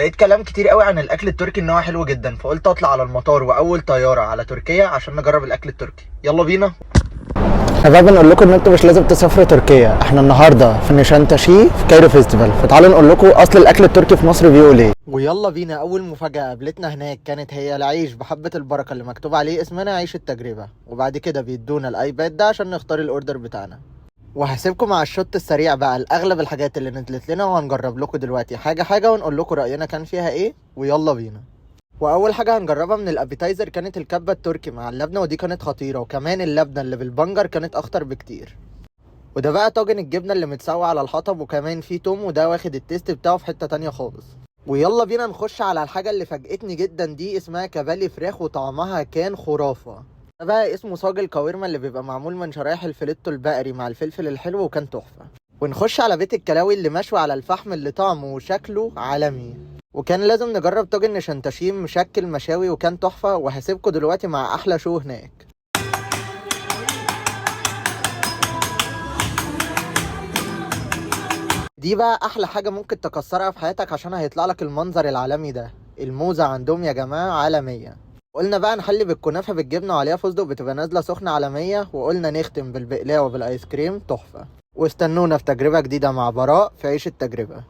لقيت كلام كتير قوي عن الاكل التركي ان هو حلو جدا، فقلت اطلع على المطار واول طياره على تركيا عشان نجرب الاكل التركي. يلا بينا. احنا بقى بنقول لكم ان انتوا مش لازم تسافروا تركيا، احنا النهارده في نيشانتاشي في كايرو فيستيفال، فتعالوا نقول لكم اصل الاكل التركي في مصر بيقول ايه. ويلا بينا. اول مفاجاه قابلتنا هناك كانت هي العيش بحبه البركه اللي مكتوب عليه اسمنا عيش التجربه، وبعد كده بيدونا الايباد ده عشان نختار الاوردر بتاعنا. وهسيبكم مع الشوت السريع بقى لاغلب الحاجات اللي نزلت لنا، وهنجرب لكم دلوقتي حاجه حاجه ونقول لكم راينا كان فيها ايه. ويلا بينا. واول حاجه هنجربها من الابيتايزر كانت الكبه التركي مع اللبنه، ودي كانت خطيره، وكمان اللبنه اللي بالبنجر كانت اخطر بكتير. وده بقى طاجن الجبنه اللي متسوى على الحطب وكمان فيه توم، وده واخد التيست بتاعه في حته تانية خالص. ويلا بينا نخش على الحاجه اللي فاجئتني جدا دي، اسمها كبالي فراخ وطعمها كان خرافه. ده بقى اسمه صاج الكاورما اللي بيبقى معمول من شرايح الفيليتو البقري مع الفلفل الحلو، وكان تحفه. ونخش على بيت الكلاوي اللي مشوي على الفحم اللي طعمه وشكله عالمي. وكان لازم نجرب طاجن نشنتاشيم مشكل مشاوي وكان تحفه. وهسيبكم دلوقتي مع احلى شو هناك. دي بقى احلى حاجه ممكن تكسرها في حياتك عشان هيطلع لك المنظر العالمي ده. الموزه عندهم يا جماعه عالميه. قلنا بقى نحلي بالكنافه بالجبنه وعليها فستق بتبقى نازله سخنه عالميه، وقلنا نختم بالبقلاوه بالايس كريم تحفه. واستنونا في تجربه جديده مع براء في عيش التجربه.